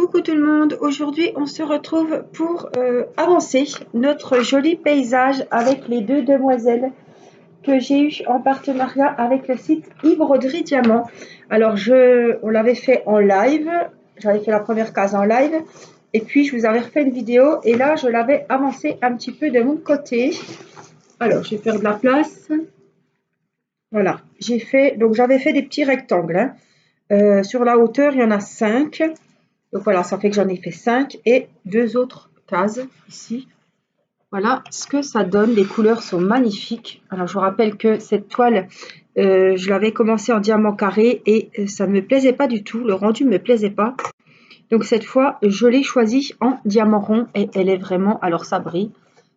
Coucou tout le monde, aujourd'hui on se retrouve pour avancer notre joli paysage avec les deux demoiselles que j'ai eu en partenariat avec le site e-broderie Diamant. Alors on l'avait fait en live, j'avais fait la première case en live et puis je vous avais refait une vidéo et là je l'avais avancé un petit peu de mon côté. Alors je vais faire de la place. Voilà, j'avais fait des petits rectangles. Sur la hauteur il y en a 5. Donc voilà, ça fait que j'en ai fait 5 et 2 autres cases ici. Voilà ce que ça donne. Les couleurs sont magnifiques. Alors je vous rappelle que cette toile, je l'avais commencé en diamant carré et ça ne me plaisait pas du tout. Le rendu ne me plaisait pas. Donc cette fois, je l'ai choisie en diamant rond et elle est vraiment, alors ça brille.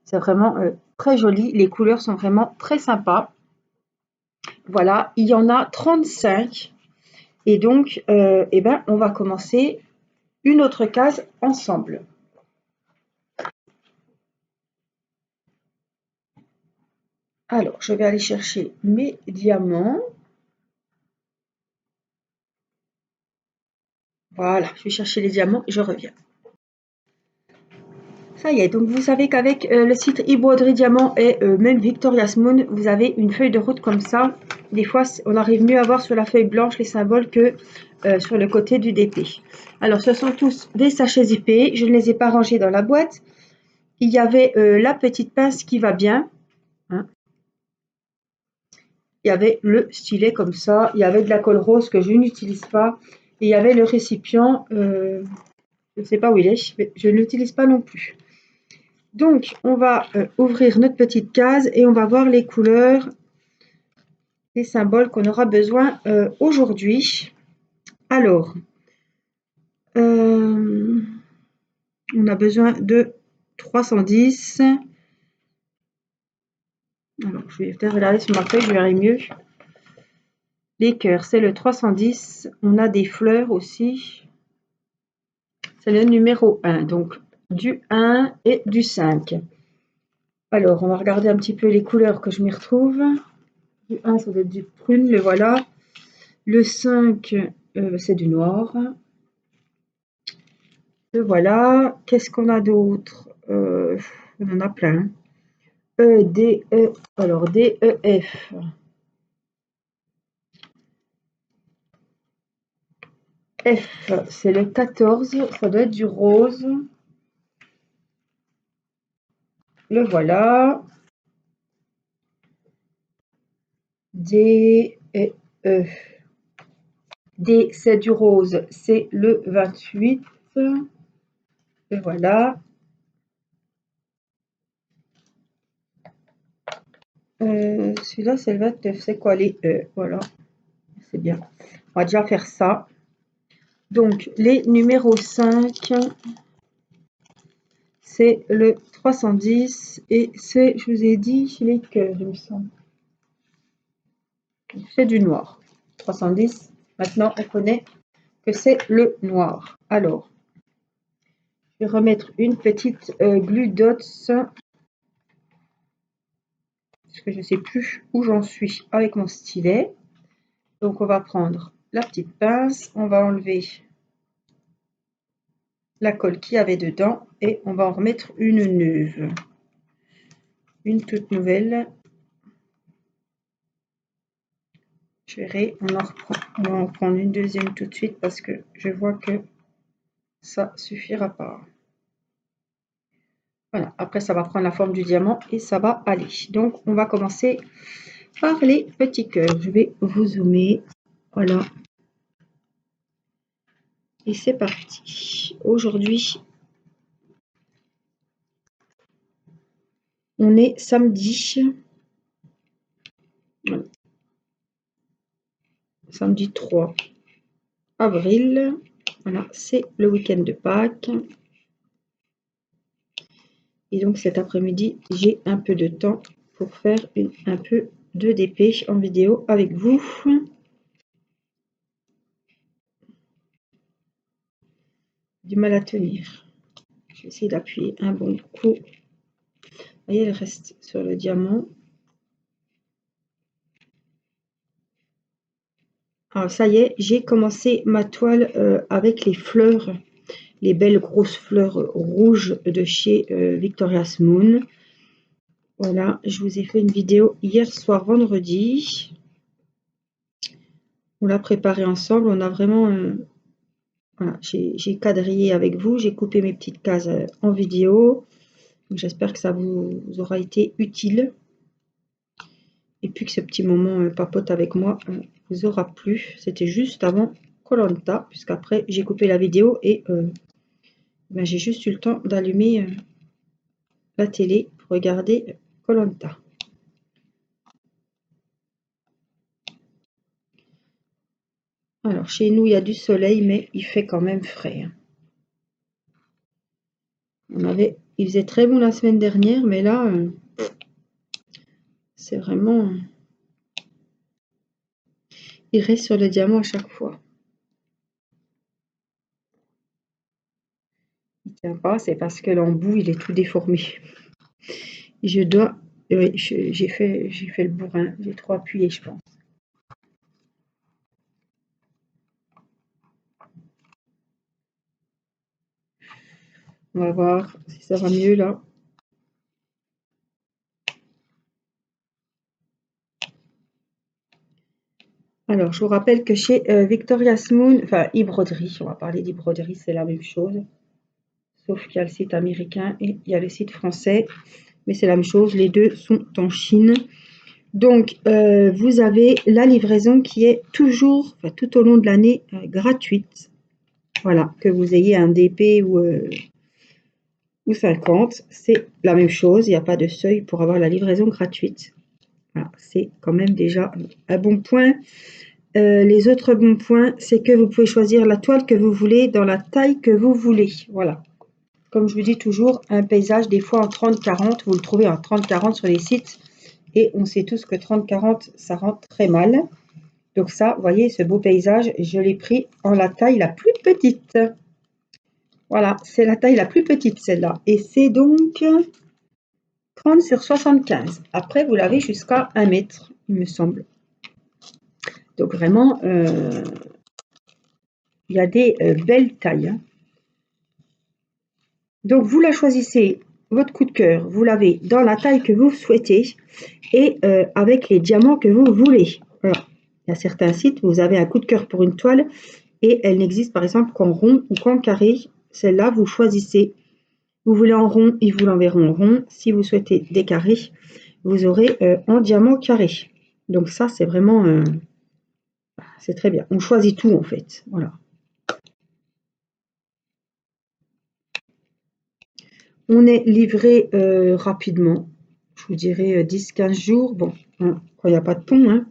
C'est vraiment très joli. Les couleurs sont vraiment très sympas. Voilà, il y en a 35. Et donc, on va commencer une autre case ensemble. Alors, je vais aller chercher mes diamants. Voilà, je vais chercher les diamants et je reviens. Ça y est, donc vous savez qu'avec le site e-broderie Diamant et même Victoria's Moon, vous avez une feuille de route comme ça. Des fois, on arrive mieux à voir sur la feuille blanche les symboles que sur le côté du DP. Alors, ce sont tous des sachets zippés. Je ne les ai pas rangés dans la boîte. Il y avait la petite pince qui va bien. Hein. Il y avait le stylet comme ça. Il y avait de la colle rose que je n'utilise pas. Et il y avait le récipient. Je ne sais pas où il est. Mais je ne l'utilise pas non plus. Donc, on va ouvrir notre petite case et on va voir les couleurs, les symboles qu'on aura besoin aujourd'hui. Alors, on a besoin de 310. Alors, je vais peut-être regarder sur ma feuille, je verrai mieux. Les cœurs, c'est le 310. On a des fleurs aussi. C'est le numéro 1, donc du 1 et du 5. Alors, on va regarder un petit peu les couleurs que je m'y retrouve. Du 1, ça doit être du prune, le voilà. Le 5, c'est du noir. Le voilà. Qu'est-ce qu'on a d'autre? On en a plein. E, D, E. Alors, D, E, F. F, c'est le 14. Ça doit être du rose. Le voilà. D et E. D, c'est du rose. C'est le 28. Le voilà. Celui-là, c'est le 29. C'est quoi les E? Voilà. C'est bien. On va déjà faire ça. Donc, les numéros 5, c'est le 310 et c'est, je vous ai dit, les cœurs, il me semble. C'est du noir. 310, maintenant, on connaît que c'est le noir. Alors, je vais remettre une petite glue dots parce que je ne sais plus où j'en suis avec mon stylet. Donc, on va prendre la petite pince, on va enlever la colle qu'il y avait dedans et on va en remettre une neuve. Une toute nouvelle. Je verrai, on va en prendre une deuxième tout de suite parce que je vois que ça suffira pas. Voilà, après ça va prendre la forme du diamant et ça va aller. Donc on va commencer par les petits cœurs. Je vais vous zoomer. Voilà. Et c'est parti. Aujourd'hui, on est samedi. Voilà. Samedi 3 avril. Voilà, c'est le week-end de Pâques. Et donc cet après-midi, j'ai un peu de temps pour faire un peu de DP en vidéo avec vous. Du mal à tenir. Je vais essayer d'appuyer un bon coup. Vous voyez, elle reste sur le diamant. Alors ça y est, j'ai commencé ma toile avec les fleurs. les belles grosses fleurs rouges de chez Victoria's Moon. Voilà, je vous ai fait une vidéo hier soir vendredi. On l'a préparé ensemble, on a vraiment... voilà, j'ai quadrillé avec vous, j'ai coupé mes petites cases en vidéo. J'espère que ça vous aura été utile. Et puis que ce petit moment papote avec moi vous aura plu. C'était juste avant Koh-Lanta, puisqu'après j'ai coupé la vidéo et ben, j'ai juste eu le temps d'allumer la télé pour regarder Koh-Lanta. Alors chez nous il y a du soleil, mais il fait quand même frais. Il faisait très bon la semaine dernière, mais là c'est vraiment... il reste sur le diamant à chaque fois. Il tient pas, c'est parce que l'embout il est tout déformé. Je dois... oui, j'ai fait le bourrin, j'ai trop appuyé je pense. On va voir si ça va mieux là. Alors, je vous rappelle que chez Victoria's Moon, enfin e-broderie, on va parler d'e-broderie, c'est la même chose. Sauf qu'il y a le site américain et il y a le site français. Mais c'est la même chose, les deux sont en Chine. Donc, vous avez la livraison qui est toujours, enfin, tout au long de l'année, gratuite. Voilà, que vous ayez un DP ou 50, c'est la même chose. Il n'y a pas de seuil pour avoir la livraison gratuite. Voilà, c'est quand même déjà un bon point. Les autres bons points, c'est que vous pouvez choisir la toile que vous voulez dans la taille que vous voulez. Voilà. Comme je vous dis toujours, un paysage, des fois en 30-40, vous le trouvez en 30-40 sur les sites. Et on sait tous que 30-40, ça rend très mal. Donc ça, vous voyez, ce beau paysage, je l'ai pris en la taille la plus petite. Voilà, c'est la taille la plus petite, celle-là. Et c'est donc 30 sur 75. Après, vous l'avez jusqu'à 1 mètre, il me semble. Donc vraiment, il y a des belles tailles. Hein. Donc vous la choisissez, votre coup de cœur, vous l'avez dans la taille que vous souhaitez et avec les diamants que vous voulez. Voilà. Il y a certains sites, vous avez un coup de cœur pour une toile et elle n'existe par exemple qu'en rond ou qu'en carré. Celle-là, vous choisissez. Vous voulez en rond, ils vous l'enverront en rond. Si vous souhaitez des carrés, vous aurez en diamant carré. Donc ça, c'est vraiment... c'est très bien. On choisit tout en fait. Voilà. On est livré rapidement. Je vous dirais 10-15 jours. Bon, hein, quand il n'y a pas de pont. Hein.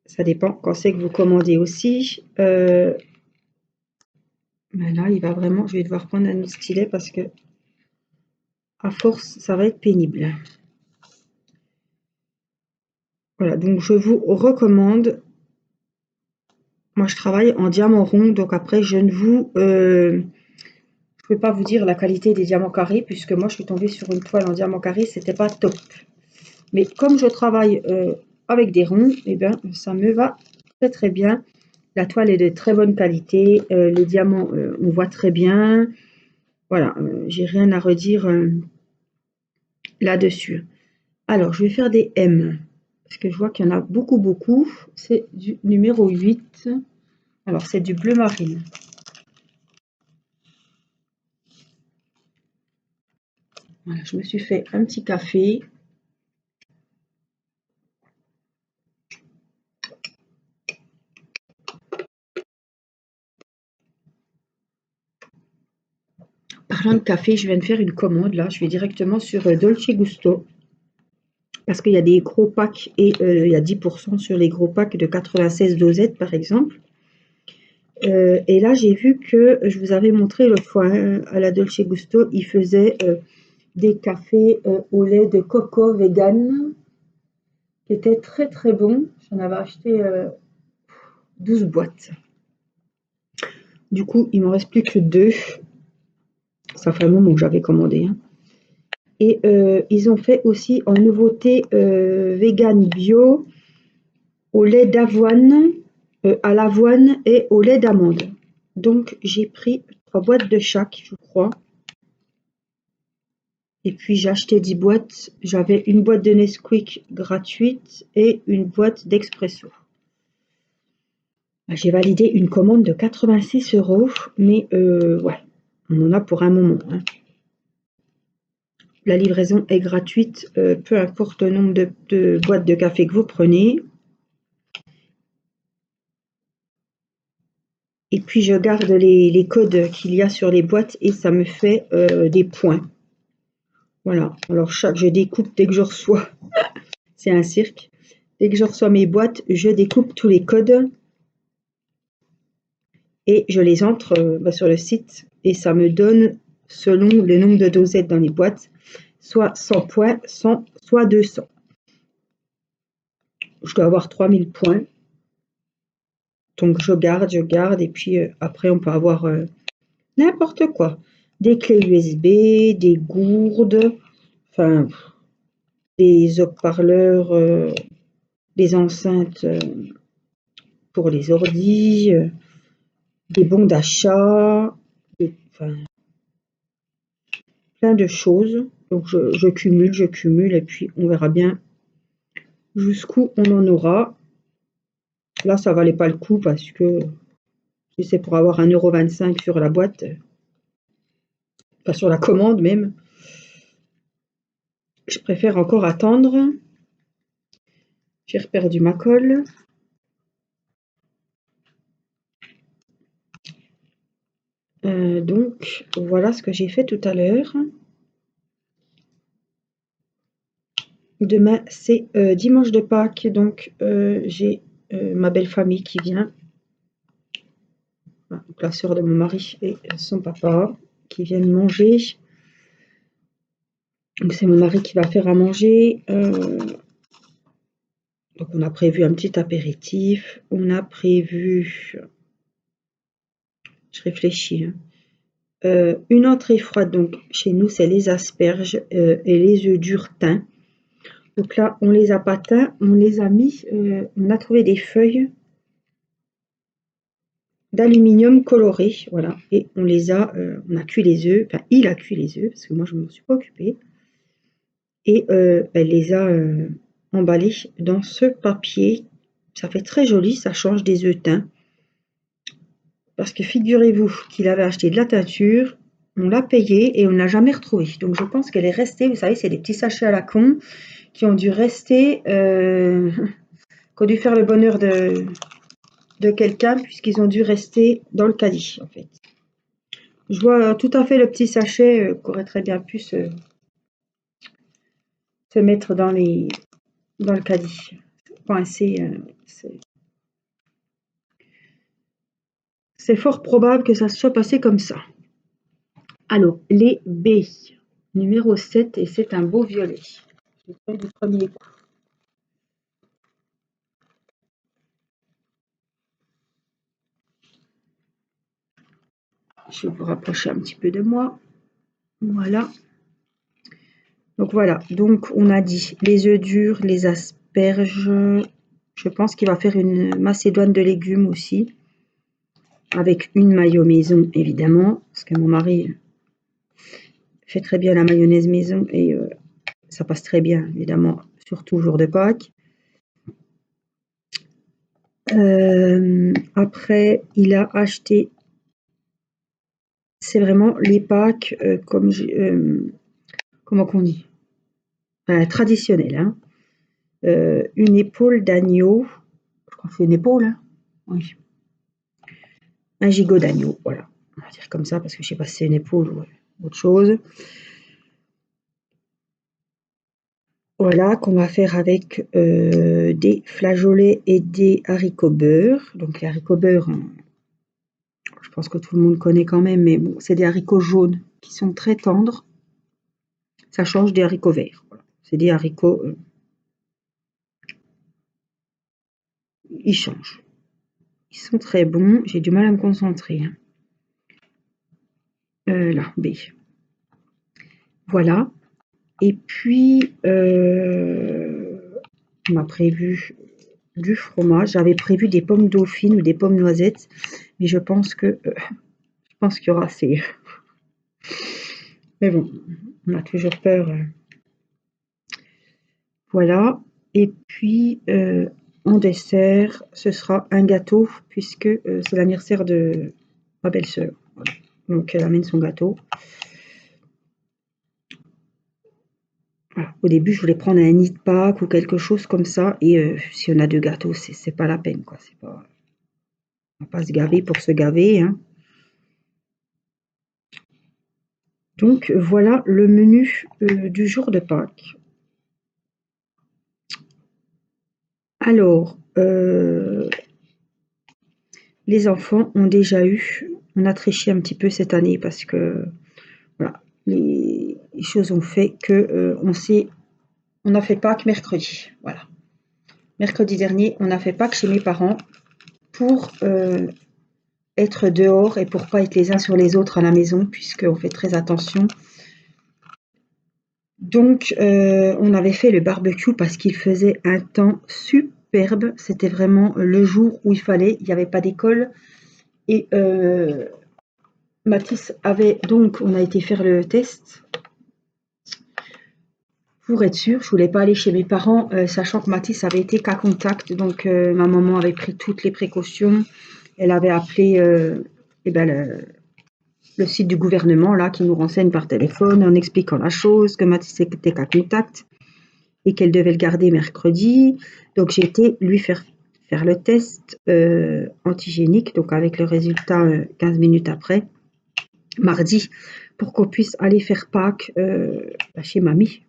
Ça dépend quand c'est que vous commandez aussi. Mais là, il va vraiment... Je vais devoir prendre un autre stylet parce que à force, ça va être pénible. Voilà, donc je vous recommande. Moi, je travaille en diamant rond, donc après, je ne peux pas vous dire la qualité des diamants carrés, puisque moi, je suis tombée sur une toile en diamant carré, c'était pas top. Mais comme je travaille avec des ronds, eh bien, ça me va très très bien. La toile est de très bonne qualité, les diamants, on voit très bien. Voilà, j'ai rien à redire là-dessus. Alors, je vais faire des M, parce que je vois qu'il y en a beaucoup, beaucoup. C'est du numéro 8. Alors, c'est du bleu marine. Voilà, je me suis fait un petit café. Parlant de café, je viens de faire une commande là. Je vais directement sur Dolce Gusto. Parce qu'il y a des gros packs et il y a 10% sur les gros packs de 96 dosettes par exemple. Et là, j'ai vu que je vous avais montré l'autre fois hein, à la Dolce Gusto, ils faisaient des cafés au lait de coco vegan qui étaient très très bons. J'en avais acheté 12 boîtes. Du coup, il ne me reste plus que 2. Ça fait un moment que j'avais commandé. Hein. Et ils ont fait aussi en nouveauté vegan bio au lait d'avoine, à l'avoine et au lait d'amande. Donc j'ai pris 3 boîtes de chaque, je crois. Et puis j'ai acheté 10 boîtes. J'avais une boîte de Nesquik gratuite et une boîte d'Expresso. J'ai validé une commande de 86 €, mais ouais, on en a pour un moment, hein. La livraison est gratuite, peu importe le nombre de boîtes de café que vous prenez. Et puis je garde les codes qu'il y a sur les boîtes et ça me fait des points. Voilà, alors je découpe dès que je reçois, c'est un cirque. Dès que je reçois mes boîtes, je découpe tous les codes et je les entre sur le site et ça me donne, selon le nombre de dosettes dans les boîtes, soit 100 points, soit 200. Je dois avoir 3000 points. Donc je garde et puis après on peut avoir n'importe quoi. Des clés USB, des gourdes, enfin des haut-parleurs, des enceintes pour les ordis, des bons d'achat, enfin plein de choses. Donc je cumule et puis on verra bien jusqu'où on en aura. Là ça valait pas le coup parce que si c'est pour avoir 1,25 € sur la boîte, pas sur la commande même, je préfère encore attendre. J'ai reperdu ma colle. Donc voilà ce que j'ai fait tout à l'heure. Demain c'est dimanche de Pâques, donc j'ai ma belle famille qui vient. Donc la sœur de mon mari et son papa qui viennent manger. Donc c'est mon mari qui va faire à manger. Donc on a prévu un petit apéritif. On a prévu, je réfléchis, hein. Une entrée froide, donc chez nous c'est les asperges et les œufs durs teints. Donc là on les a pas teints, on les a mis, on a trouvé des feuilles d'aluminium coloré, voilà, et on a cuit les œufs, enfin il a cuit les œufs parce que moi je ne m'en suis pas occupée, et elle les a emballés dans ce papier. Ça fait très joli, ça change des œufs teints. Parce que figurez-vous qu'il avait acheté de la teinture, on l'a payé et on ne l'a jamais retrouvée. Donc je pense qu'elle est restée, vous savez, c'est des petits sachets à la con qui ont dû rester, qui ont dû faire le bonheur de quelqu'un puisqu'ils ont dû rester dans le caddie en fait. Je vois tout à fait le petit sachet qui aurait très bien pu se mettre dans le caddie, coincé. C'est fort probable que ça se soit passé comme ça. Alors, les B, numéro 7, et c'est un beau violet. Je l'ai fait du premier coup. Je vais vous rapprocher un petit peu de moi. Voilà. Donc voilà, donc on a dit les œufs durs, les asperges. Je pense qu'il va faire une macédoine de légumes aussi. Avec une mayo maison, évidemment. Parce que mon mari fait très bien la mayonnaise maison et ça passe très bien, évidemment, surtout au jour de Pâques. Après, il a acheté, c'est vraiment les Pâques comment qu'on dit, traditionnelles, hein. Une épaule d'agneau, je crois que c'est une épaule, hein. Oui. Un gigot d'agneau, voilà, on va dire comme ça parce que je sais pas si c'est une épaule ou autre chose. Voilà, qu'on va faire avec des flageolets et des haricots beurre. Donc les haricots beurre, je pense que tout le monde connaît quand même, mais bon, c'est des haricots jaunes qui sont très tendres. Ça change des haricots verts. Voilà. C'est des haricots, ils changent. Ils sont très bons. J'ai du mal à me concentrer, hein. Là, B. Voilà. Et puis, on a prévu du fromage. J'avais prévu des pommes dauphines ou des pommes noisettes, mais je pense qu'il y aura assez. Mais bon, on a toujours peur. Voilà. Et puis en dessert, ce sera un gâteau puisque c'est l'anniversaire de ma belle-sœur. Voilà. Donc elle amène son gâteau. Voilà. Au début, je voulais prendre un nid de Pâques ou quelque chose comme ça. Et si on a deux gâteaux, c'est pas la peine, quoi. C'est pas, on va pas se gaver pour se gaver, hein. Donc voilà le menu du jour de Pâques. Alors, les enfants ont déjà eu, on a triché un petit peu cette année parce que voilà, les choses ont fait que on a fait Pâques mercredi. Voilà. Mercredi dernier, on a fait Pâques chez mes parents pour être dehors et pour pas être les uns sur les autres à la maison, puisqu'on fait très attention. Donc, on avait fait le barbecue parce qu'il faisait un temps superbe. C'était vraiment le jour où il fallait. Il n'y avait pas d'école. Et Mathis avait donc, on a été faire le test pour être sûr. Je voulais pas aller chez mes parents, sachant que Mathis avait été cas contact. Donc, ma maman avait pris toutes les précautions. Elle avait appelé eh ben, le site du gouvernement là qui nous renseigne par téléphone en expliquant la chose, que Mathis était cas contact et qu'elle devait le garder mercredi. Donc j'ai été lui faire le test antigénique, donc avec le résultat 15 minutes après, mardi, pour qu'on puisse aller faire Pâques chez mamie.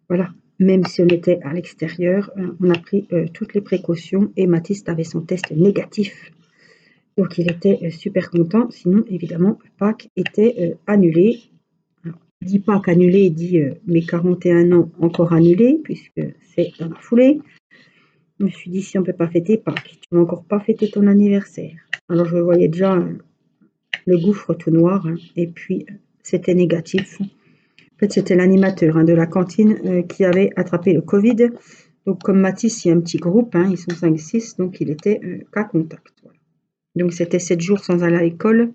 Voilà. Même si on était à l'extérieur, on a pris toutes les précautions et Mathis avait son test négatif. Donc il était super content. Sinon, évidemment, Pâques était annulé. Alors, dit Pâques annulé, dit mes 41 ans encore annulés, puisque c'est dans la foulée. Je me suis dit, si on ne peut pas fêter Pâques, tu ne vas encore pas fêter ton anniversaire. Alors je voyais déjà le gouffre tout noir, hein, et puis c'était négatif. En fait, c'était l'animateur de la cantine qui avait attrapé le Covid. Donc comme Mathis, il y a un petit groupe, hein, ils sont 5-6, donc il était cas contact. Voilà. Donc c'était 7 jours sans aller à l'école.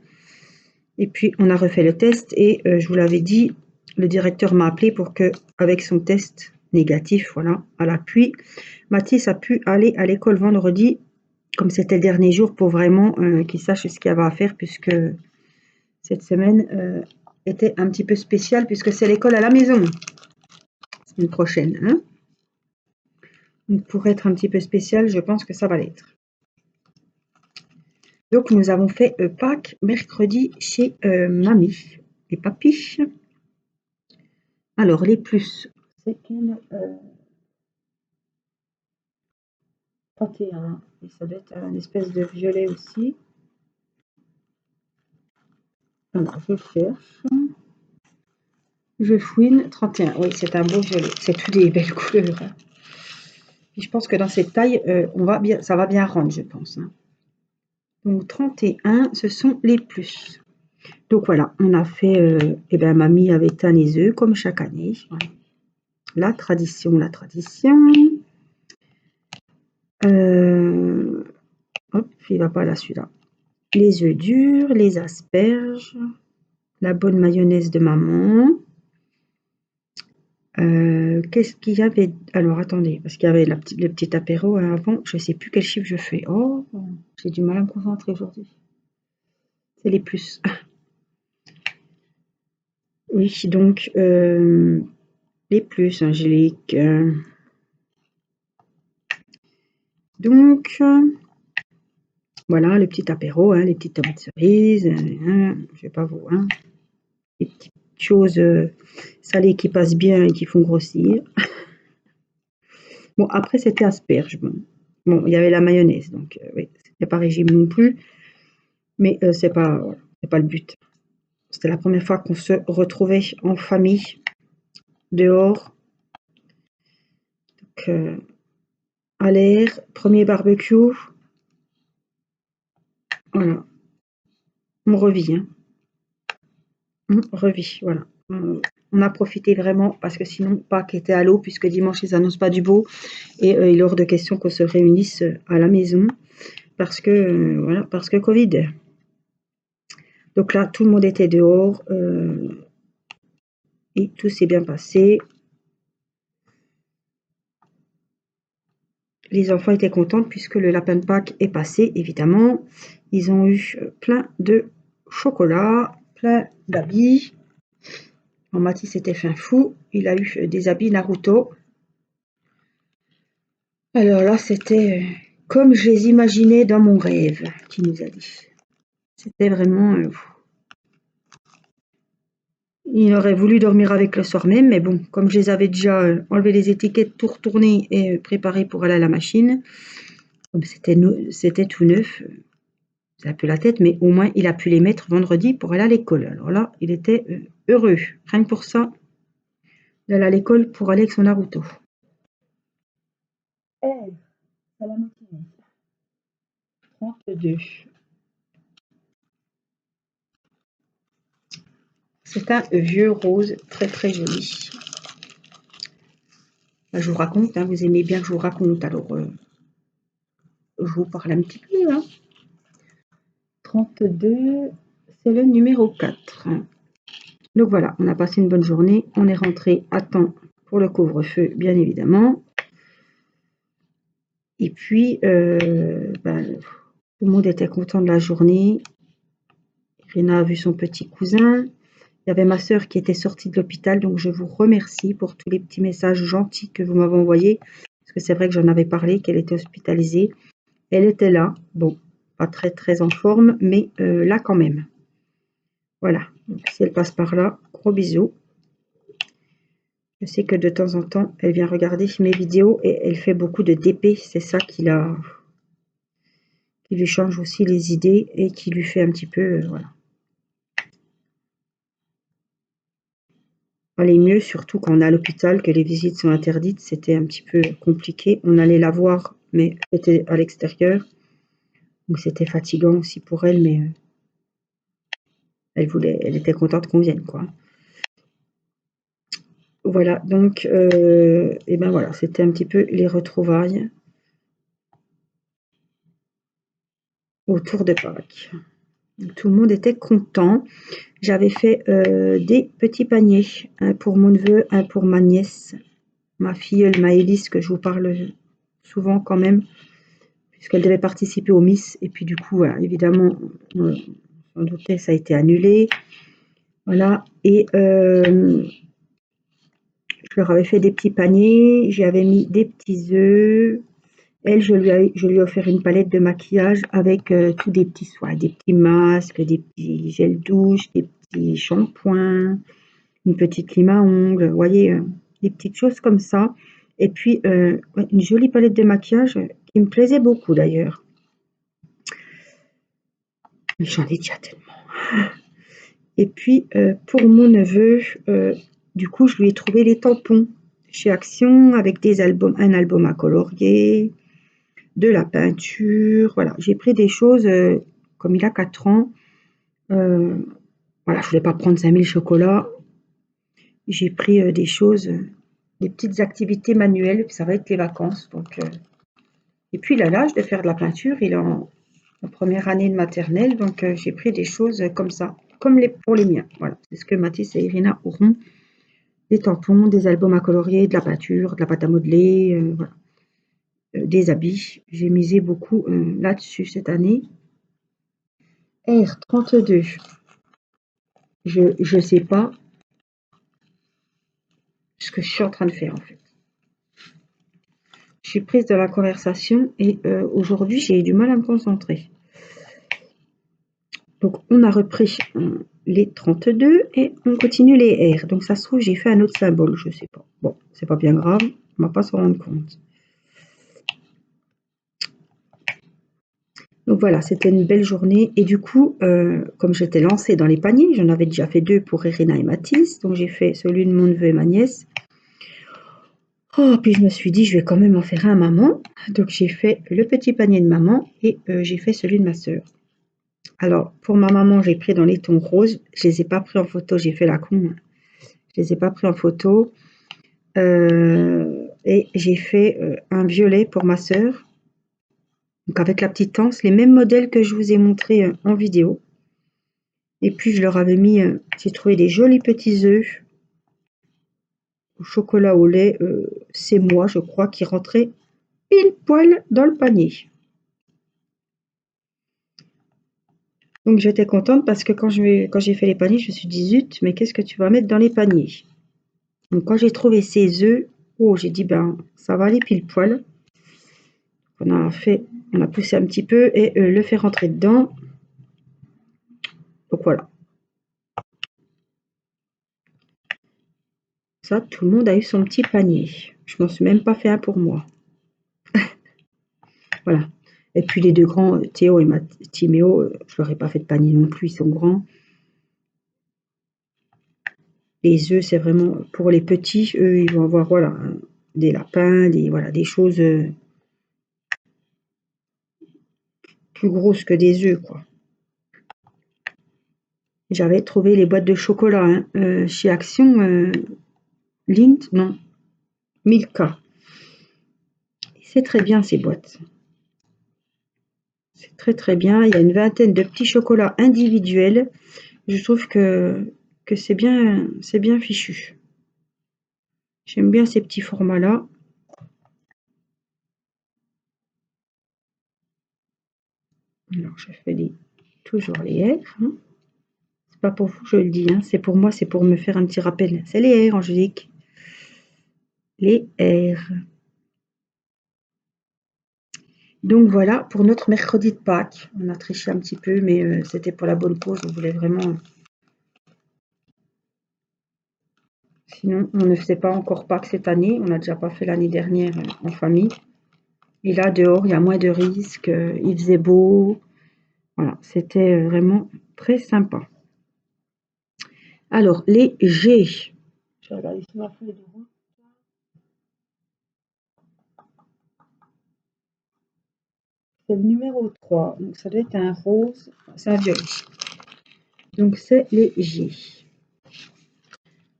Et puis on a refait le test et je vous l'avais dit, le directeur m'a appelé pour que, avec son test négatif, voilà, à l'appui, Mathis a pu aller à l'école vendredi, comme c'était le dernier jour, pour vraiment qu'il sache ce qu'il y avait à faire, puisque cette semaine était un petit peu spéciale, puisque c'est l'école à la maison, la semaine prochaine. Hein. Donc pour être un petit peu spécial, je pense que ça va l'être. Donc nous avons fait Pâques mercredi chez mamie et papy. Alors les plus, c'est quel 31, et ça doit être une espèce de violet aussi. Alors je cherche, je fouine, 31, oui c'est un beau violet, c'est toutes des belles couleurs. Hein. Et je pense que dans cette taille, ça va bien rendre, je pense. Hein. Donc 31, ce sont les plus. Donc voilà, on a fait, eh bien mamie avait teint les œufs comme chaque année. Voilà. La tradition, la tradition. Hop, il va pas là celui-là. Les œufs durs, les asperges, la bonne mayonnaise de maman. Qu'est-ce qu'il y avait? Alors attendez, parce qu'il y avait le petit apéro avant, je ne sais plus quel chiffre je fais. Oh, j'ai du mal à me concentrer aujourd'hui. C'est les plus. Oui, donc les plus, Angélique. Donc, voilà, le petit apéro, hein, les petites tomates cerises, je vais pas vous, hein, les petites choses salées qui passent bien et qui font grossir. Bon, après, c'était asperges. Bon, il y avait la mayonnaise, donc oui, c'était pas régime non plus, mais c'est pas le but. C'était la première fois qu'on se retrouvait en famille, dehors. Donc, à l'air, premier barbecue. Voilà, on revit, hein. On revit, voilà. on a profité vraiment parce que sinon Pâques était à l'eau puisque dimanche ils annoncent pas du beau et il est hors de question qu'on se réunisse à la maison parce que voilà, parce que Covid. Donc là tout le monde était dehors et tout s'est bien passé. Les enfants étaient contents puisque le lapin de Pâques est passé, évidemment. Ils ont eu plein de chocolat, plein d'habits. Mon Mathis était fin fou, il a eu des habits Naruto. Alors là, c'était comme je les imaginais dans mon rêve, qui nous a dit. C'était vraiment... il aurait voulu dormir avec le soir même, mais bon, comme je les avais déjà enlevé les étiquettes, tout retourné et préparé pour aller à la machine, comme c'était tout neuf, c'est un peu la tête, mais au moins il a pu les mettre vendredi pour aller à l'école. Alors là, il était heureux, rien que pour ça, d'aller à l'école pour aller avec son Naruto. C'est la matinée. 32. C'est un vieux rose très très joli. Je vous raconte, hein, vous aimez bien que je vous raconte, alors je vous parle un petit peu. Hein. 32, c'est le numéro 4. Donc voilà, on a passé une bonne journée, on est rentré à temps pour le couvre-feu, bien évidemment. Et puis, tout le monde était content de la journée. Irina a vu son petit cousin. Il y avait ma sœur qui était sortie de l'hôpital, donc je vous remercie pour tous les petits messages gentils que vous m'avez envoyés. Parce que c'est vrai que j'en avais parlé, qu'elle était hospitalisée. Elle était là, bon, pas très très en forme, mais là quand même. Voilà, donc, si elle passe par là, gros bisous. Je sais que de temps en temps, elle vient regarder mes vidéos et elle fait beaucoup de DP. C'est ça qui lui change aussi les idées et qui lui fait un petit peu, voilà. Aller mieux, surtout quand on est à l'hôpital, que les visites sont interdites, c'était un petit peu compliqué. On allait la voir, mais c'était à l'extérieur. Donc c'était fatigant aussi pour elle, mais elle était contente qu'on vienne, quoi. Voilà, donc, et ben voilà, c'était un petit peu les retrouvailles autour de Pâques. Tout le monde était content. J'avais fait des petits paniers, un pour mon neveu, un pour ma nièce, ma filleule Maëlys, que je vous parle souvent quand même, puisqu'elle devait participer au Miss. Et puis du coup, voilà, évidemment, on s'en doutait, ça a été annulé. Voilà, et je leur avais fait des petits paniers, j'y avais mis des petits œufs. Elle, je lui ai offert une palette de maquillage avec tous des petits soins, des petits masques, des petits gels douche, des petits shampoings, une petite lime à ongles, vous voyez, des petites choses comme ça. Et puis, ouais, une jolie palette de maquillage qui me plaisait beaucoup d'ailleurs. J'en ai déjà tellement. Et puis, pour mon neveu, du coup, je lui ai trouvé les tampons chez Action avec un album à colorier, de la peinture. Voilà, j'ai pris des choses, comme il a 4 ans. Voilà, je voulais pas prendre 5000 chocolats. J'ai pris des choses, des petites activités manuelles, puis ça va être les vacances. Donc, et puis il a l'âge de faire de la peinture, il est en première année de maternelle, donc j'ai pris des choses comme ça, comme pour les miens. Voilà, c'est ce que Mathis et Irina auront. Des tampons, des albums à colorier, de la peinture, de la pâte à modeler, voilà. Des habits. J'ai misé beaucoup là-dessus cette année. R32. Je sais pas ce que je suis en train de faire en fait. Je suis prise de la conversation et aujourd'hui j'ai du mal à me concentrer. Donc on a repris les 32 et on continue les R. Donc ça se trouve j'ai fait un autre symbole, je sais pas. Bon, c'est pas bien grave, on va pas se rendre compte. Donc voilà, c'était une belle journée et du coup, comme j'étais lancée dans les paniers, j'en avais déjà fait 2 pour Irina et Mathis, donc j'ai fait celui de mon neveu et ma nièce. Oh, puis je me suis dit, je vais quand même en faire un à maman. Donc j'ai fait le petit panier de maman et j'ai fait celui de ma sœur. Alors pour ma maman, j'ai pris dans les tons roses. Je les ai pas pris en photo, j'ai fait la con. Je les ai pas pris en photo. Et j'ai fait un violet pour ma sœur. Donc avec la petite anse, les mêmes modèles que je vous ai montré en vidéo. Et puis je leur avais mis, j'ai trouvé des jolis petits œufs au chocolat au lait. C'est moi, je crois, qui rentrait pile poil dans le panier. Donc j'étais contente parce que quand j'ai fait les paniers, je me suis dit zut, mais qu'est-ce que tu vas mettre dans les paniers? Donc quand j'ai trouvé ces œufs, oh, j'ai dit ben ça va aller pile poil. On a poussé un petit peu et le fait rentrer dedans. Donc voilà. Ça, tout le monde a eu son petit panier. Je m'en suis même pas fait un pour moi. Voilà. Et puis les deux grands, Théo et Timéo, je leur ai pas fait de panier non plus, ils sont grands. Les œufs, c'est vraiment pour les petits. Eux, ils vont avoir voilà, des lapins, des choses plus grosses que des œufs, quoi. J'avais trouvé les boîtes de chocolat chez Action, Lindt, non, Milka. C'est très bien ces boîtes. C'est très très bien. Il y a une vingtaine de petits chocolats individuels. Je trouve que c'est bien fichu. J'aime bien ces petits formats-là. Alors, je fais toujours les airs. Hein. C'est pas pour vous que je le dis, hein. C'est pour moi, c'est pour me faire un petit rappel. C'est les airs, Angélique. Les airs. Donc voilà pour notre mercredi de Pâques. On a triché un petit peu, mais c'était pour la bonne cause. On voulait vraiment. Sinon, on ne faisait pas encore Pâques cette année. On n'a déjà pas fait l'année dernière en famille. Et là, dehors, il y a moins de risques. Il faisait beau. Voilà, c'était vraiment très sympa. Alors, les G. Je vais regarder sur ma feuille de route. C'est le numéro 3. Donc, ça doit être un rose. C'est un violet. Donc, c'est les G.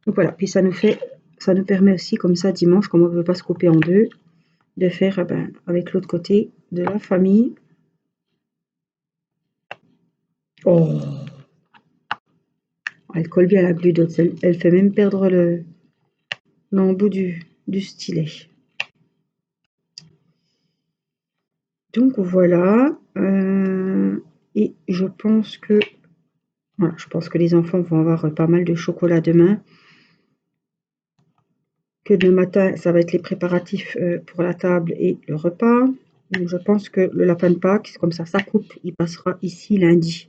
Donc, voilà. Puis, ça nous permet aussi, comme ça, dimanche, comme on ne veut pas se couper en deux, de faire avec l'autre côté de la famille. Oh, elle colle bien la glu d'autre. Elle fait même perdre l'embout du stylet. Donc voilà. Et je pense que voilà, je pense que les enfants vont avoir pas mal de chocolat demain. Que demain matin, ça va être les préparatifs pour la table et le repas. Donc je pense que le lapin de Pâques, comme ça coupe, il passera ici lundi.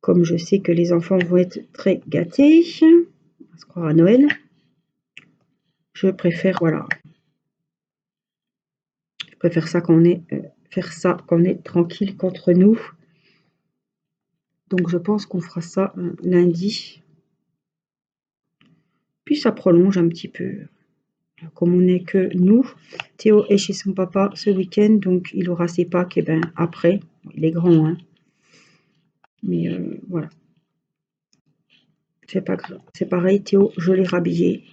Comme je sais que les enfants vont être très gâtés, on va se croire à Noël, je préfère, voilà, je préfère ça faire ça quand on est tranquille qu'entre nous. Donc je pense qu'on fera ça lundi. Puis ça prolonge un petit peu. Comme on n'est que nous, Théo est chez son papa ce week-end, donc il aura ses Pâques et ben après. Il est grand, hein. Mais voilà. C'est pas grave. C'est pareil, Théo, je l'ai rhabillé.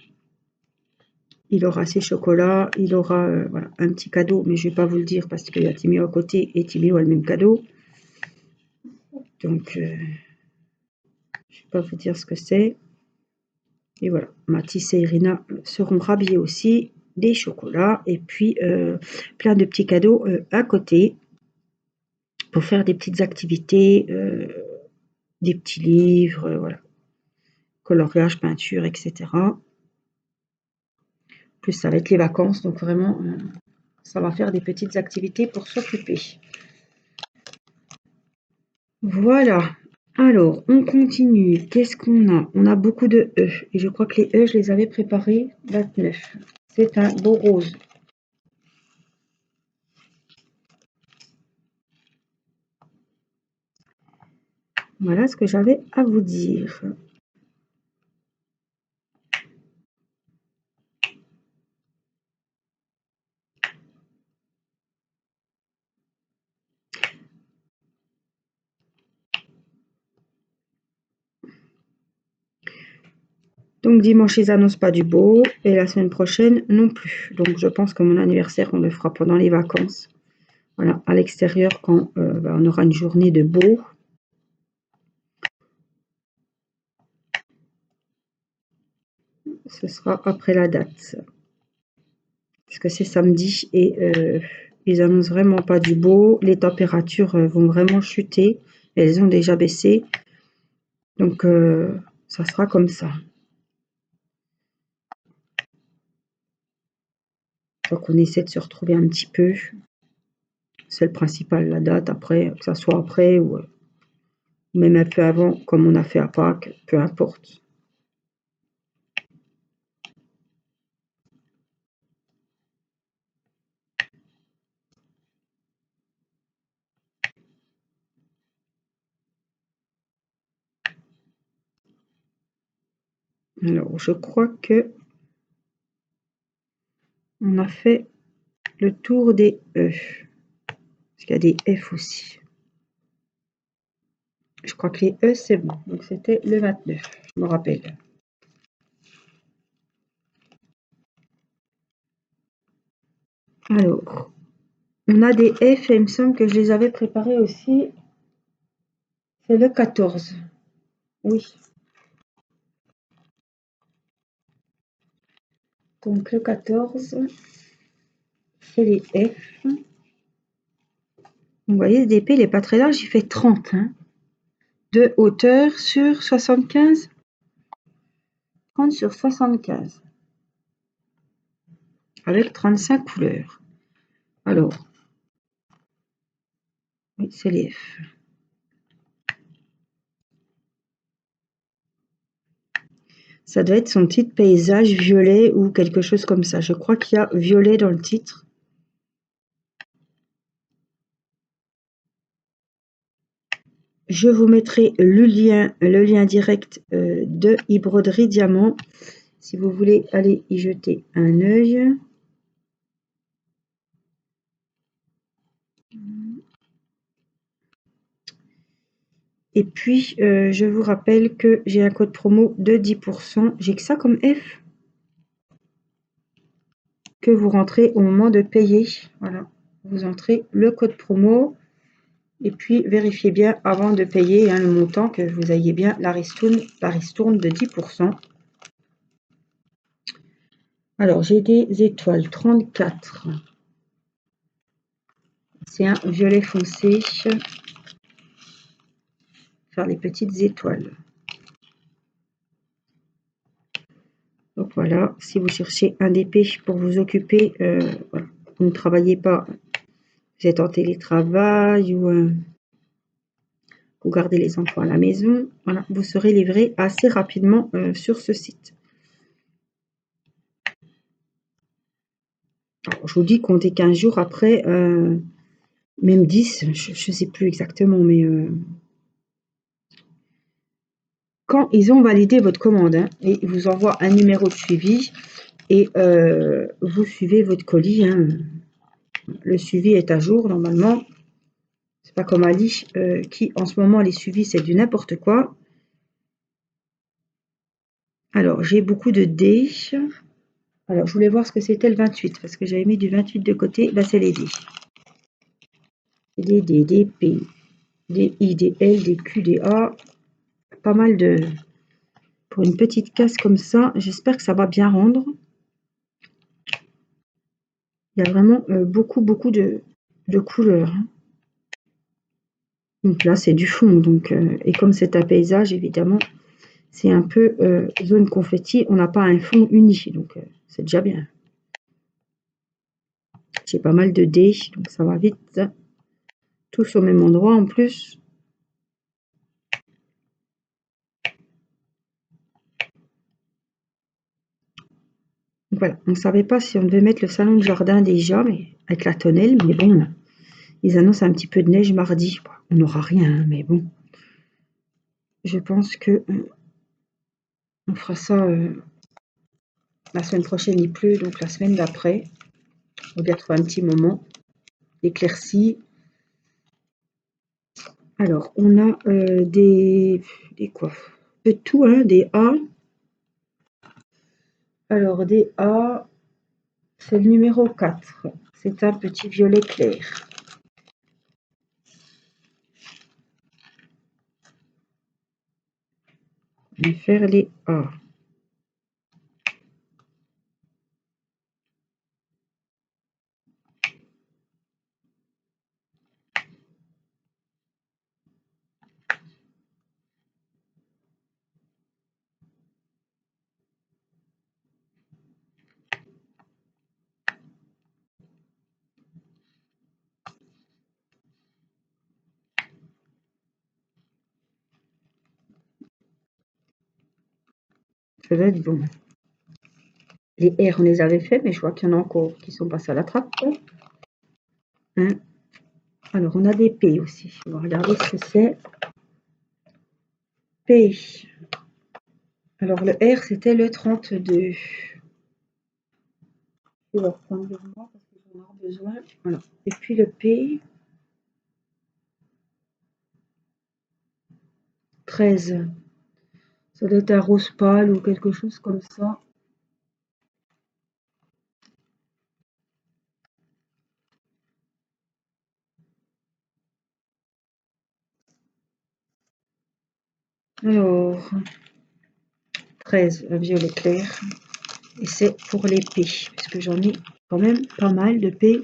Il aura ses chocolats, il aura voilà, un petit cadeau, mais je ne vais pas vous le dire parce qu'il y a Timéo à côté et Timéo a le même cadeau. Donc, je ne vais pas vous dire ce que c'est. Et voilà, Mathis et Irina seront rhabillés aussi, des chocolats et puis plein de petits cadeaux à côté pour faire des petites activités, des petits livres, voilà, coloriage, peinture, etc. Plus ça va être les vacances, donc vraiment, ça va faire des petites activités pour s'occuper. Voilà. Alors, on continue. Qu'est-ce qu'on a? On a beaucoup de E. Et je crois que les E, je les avais préparés 29. C'est un beau rose. Voilà ce que j'avais à vous dire. Donc dimanche, ils annoncent pas du beau et la semaine prochaine non plus. Donc je pense que mon anniversaire, on le fera pendant les vacances. Voilà, à l'extérieur quand on aura une journée de beau. Ce sera après la date. Parce que c'est samedi et ils annoncent vraiment pas du beau. Les températures vont vraiment chuter. Elles ont déjà baissé. Donc ça sera comme ça. Donc on essaie de se retrouver un petit peu. C'est le principal, la date. Après, que ça soit après ou même un peu avant, comme on a fait à Pâques, peu importe. Alors, je crois que on a fait le tour des E. Parce qu'il y a des F aussi. Je crois que les E, c'est bon. Donc, c'était le 29, je me rappelle. Alors, on a des F et il me semble que je les avais préparés aussi. C'est le 14. Oui. Donc, le 14, c'est les F. Vous voyez, le DP, il n'est pas très large, il fait 30. Hein, de hauteur sur 75. 30 sur 75. Avec 35 couleurs. Alors, oui, c'est les F. Ça doit être son titre paysage violet ou quelque chose comme ça. Je crois qu'il y a violet dans le titre. Je vous mettrai le lien direct de e-broderie diamant si vous voulez aller y jeter un œil. Et puis, je vous rappelle que j'ai un code promo de 10%. J'ai que ça comme F. Que vous rentrez au moment de payer. Voilà. Vous entrez le code promo. Et puis, vérifiez bien avant de payer le montant que vous ayez bien la ristourne de 10%. Alors, j'ai des étoiles 34. C'est un violet foncé. Faire les petites étoiles. Donc voilà, si vous cherchez un DP pour vous occuper, voilà, vous ne travaillez pas, vous êtes en télétravail ou vous gardez les enfants à la maison, voilà, vous serez livré assez rapidement sur ce site. Alors, je vous dis comptez 15 jours après, même 10, je ne sais plus exactement, mais quand ils ont validé votre commande, hein, et ils vous envoient un numéro de suivi et vous suivez votre colis. Hein. Le suivi est à jour normalement. C'est pas comme Ali qui en ce moment les suivis c'est du n'importe quoi. Alors j'ai beaucoup de D. Alors je voulais voir ce que c'était le 28 parce que j'avais mis du 28 de côté. Ben, c'est les D. Des D, des P, des I, des L, des Q, des A. Pas mal de... Pour une petite casse comme ça, j'espère que ça va bien rendre. Il y a vraiment beaucoup de couleurs. Hein. Donc là c'est du fond. Donc, et comme c'est un paysage évidemment, c'est un peu zone confetti. On n'a pas un fond uni. Donc c'est déjà bien. J'ai pas mal de dés, donc ça va vite. Tous au même endroit en plus. Voilà, on ne savait pas si on devait mettre le salon de jardin déjà, mais avec la tonnelle, mais bon, ils annoncent un petit peu de neige mardi. On n'aura rien, mais bon. Je pense que on fera ça la semaine prochaine, il pleut, donc la semaine d'après. On va bien trouver un petit moment. Éclairci. Alors, on a des quoi? De tout, hein, des A. Alors, des A, c'est le numéro 4. C'est un petit violet clair. Je vais faire les A. Ça va être bon. Les R, on les avait fait, mais je vois qu'il y en a encore qui sont passés à la trappe. Hein. Alors, on a des P aussi. On va regarder ce que c'est. P. Alors, le R, c'était le 32. Je vais le reprendre de moi parce que j'en ai besoin. Voilà. Et puis le P. 13. Ça doit être un rose pâle ou quelque chose comme ça. Alors, 13, un violet clair. Et c'est pour les P, puisque j'en ai quand même pas mal de P.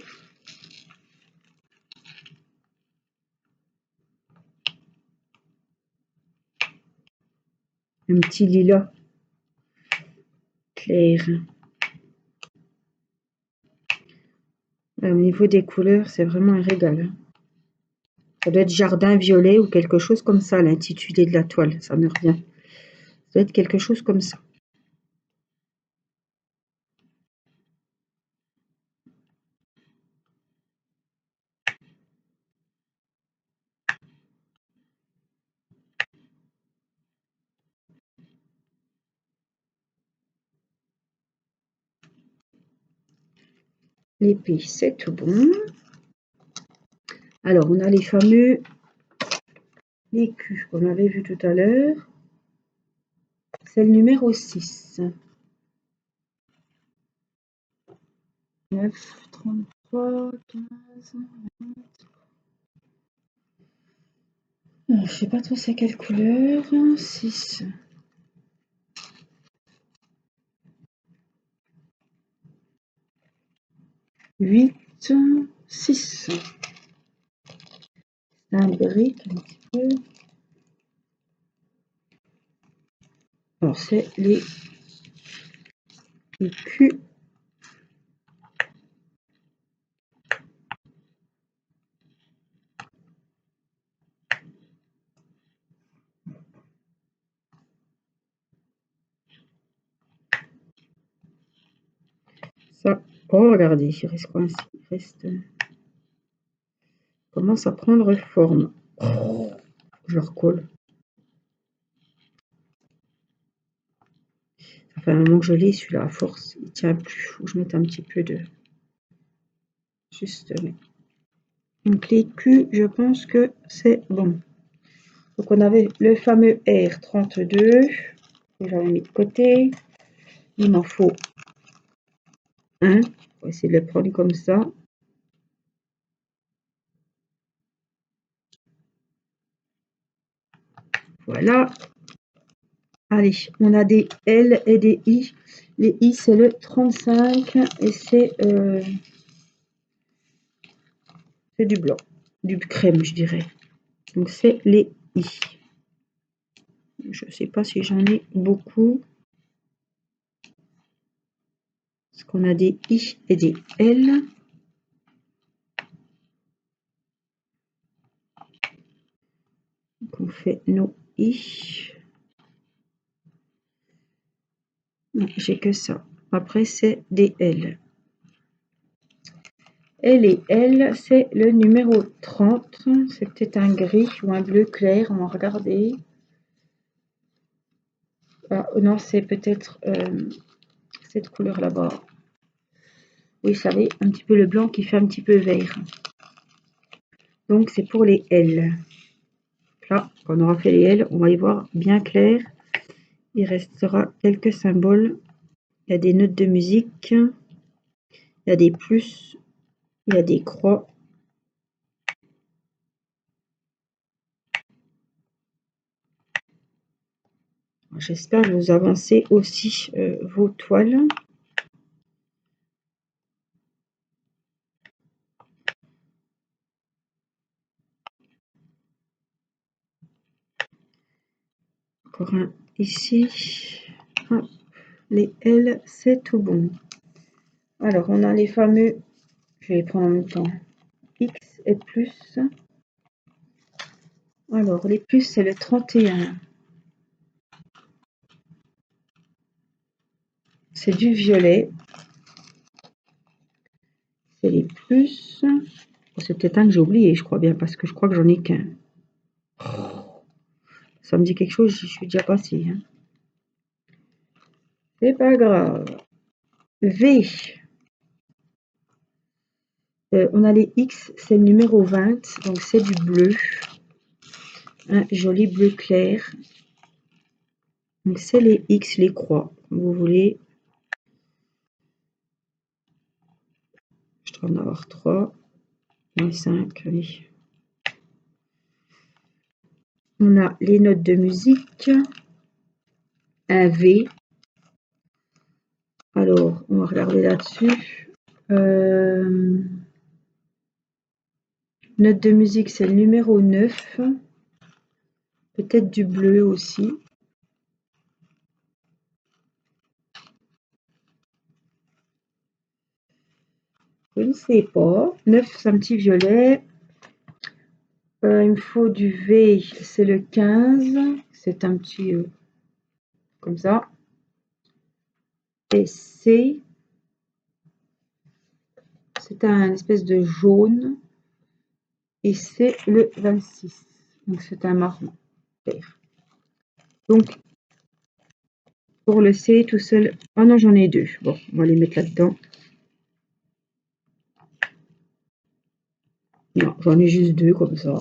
Un petit lilas clair. Au niveau des couleurs, c'est vraiment un régal. Ça doit être jardin violet ou quelque chose comme ça, l'intitulé de la toile. Ça me revient. Ça doit être quelque chose comme ça. Les P, c'est tout bon. Alors, on a les fameux les Q qu'on avait vu tout à l'heure. C'est le numéro 6. 9, 33, 15, 20. Alors, je sais pas trop c'est quelle couleur. 6. 8, 6. C'est un brique un petit peu. Alors, c'est les Q. Ça, oh, regardez, il reste quoi ici? Il reste. Commence à prendre forme. Je le recolle. Ça fait un moment que je l'ai, celui-là, à force. Il tient plus. Faut que je mette un petit peu de. Juste. Donc, les Q, je pense que c'est bon. Donc, on avait le fameux R32. Que j'avais mis de côté. Il m'en faut un. On va essayer de le prendre comme ça. Voilà. Allez, on a des L et des I. Les I, c'est le 35 et c'est du blanc, du crème, je dirais. Donc, c'est les I. Je ne sais pas si j'en ai beaucoup. Parce qu'on a des I et des L. Donc, on fait nos I. Non, j'ai que ça. Après, c'est des L. Et les L, c'est le numéro 30. C'est peut-être un gris ou un bleu clair. On va regarder. Ah, non, c'est peut-être cette couleur là-bas. Oui, vous savez, un petit peu le blanc qui fait un petit peu vert. Donc, c'est pour les L. Là, quand on aura fait les L, on va y voir bien clair. Il restera quelques symboles Il y a des notes de musique, il y a des plus, il y a des croix. J'espère que vous avancez aussi vos toiles. Encore un ici. Hop, les L, c'est tout bon. Alors, on a les fameux, je vais les prendre en même temps, X et plus. Alors, les plus, c'est le 31. C'est du violet. C'est les plus. C'est peut-être un que j'ai oublié, je crois bien, parce que je crois que j'en ai qu'un. Ça me dit quelque chose, je suis déjà passée. Hein. C'est pas grave. V. On a les X, c'est le numéro 20, donc c'est du bleu. Un joli bleu clair. Donc c'est les X, les croix, comme vous voulez. Je dois en avoir 3. 5, oui. On a les notes de musique. Un V. Alors, on va regarder là-dessus. Note de musique, c'est le numéro 9. Peut-être du bleu aussi. Je ne sais pas. 9, c'est un petit violet. Il me faut du V, c'est le 15. C'est un petit... comme ça. Et C, c'est un espèce de jaune. Et c'est le 26. Donc c'est un marron vert. Donc, pour le C tout seul... Ah non, j'en ai 2. Bon, on va les mettre là-dedans. Non, j'en ai juste 2 comme ça.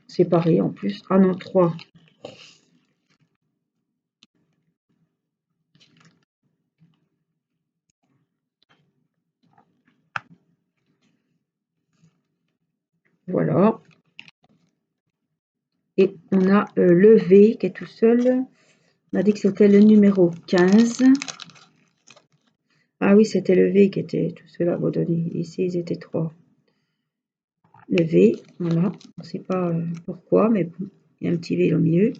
Séparés en plus. Ah non, 3. Voilà. Et on a le V qui est tout seul. On a dit que c'était le numéro 15. Ah oui, c'était le V qui était tout seul abandonné. Ici, ils étaient 3. Le V, voilà. On ne sait pas pourquoi, mais bon, il y a un petit V au milieu.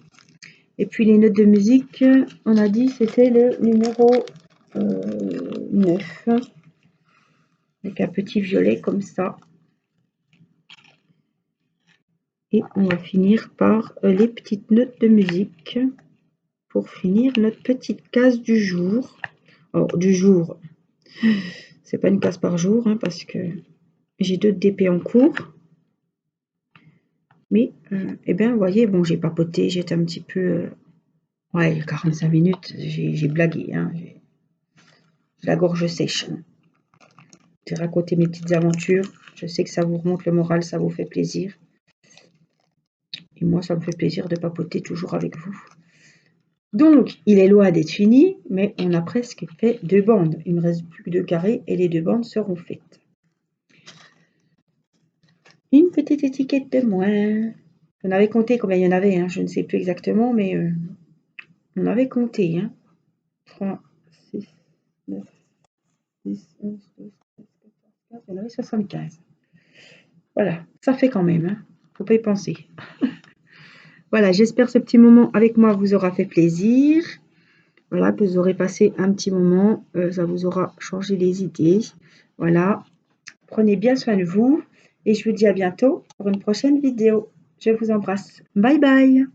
Et puis les notes de musique, on a dit c'était le numéro 9. Avec un petit violet comme ça. Et on va finir par les petites notes de musique pour finir notre petite case du jour. Alors, du jour, c'est pas une case par jour, hein, parce que j'ai 2 DP en cours. Mais, eh bien, vous voyez, bon, j'ai papoté, j'étais un petit peu... ouais, 45 minutes, j'ai blagué, hein, j'ai la gorge sèche. Hein. J'ai raconté mes petites aventures. Je sais que ça vous remonte le moral, ça vous fait plaisir. Et moi, ça me fait plaisir de papoter toujours avec vous. Donc, il est loin d'être fini, mais on a presque fait 2 bandes. Il ne me reste plus que 2 carrés et les 2 bandes seront faites. Une petite étiquette de moins. On avait compté combien il y en avait, hein, je ne sais plus exactement, mais on avait compté. Hein. 3, 6, 9, 10, 11, 12, 13, 14, 15, il y en avait 75. Voilà, ça fait quand même, hein. Faut pas y penser. Voilà, j'espère que ce petit moment avec moi vous aura fait plaisir. Voilà, que vous aurez passé un petit moment, ça vous aura changé les idées. Voilà, prenez bien soin de vous et je vous dis à bientôt pour une prochaine vidéo. Je vous embrasse. Bye bye.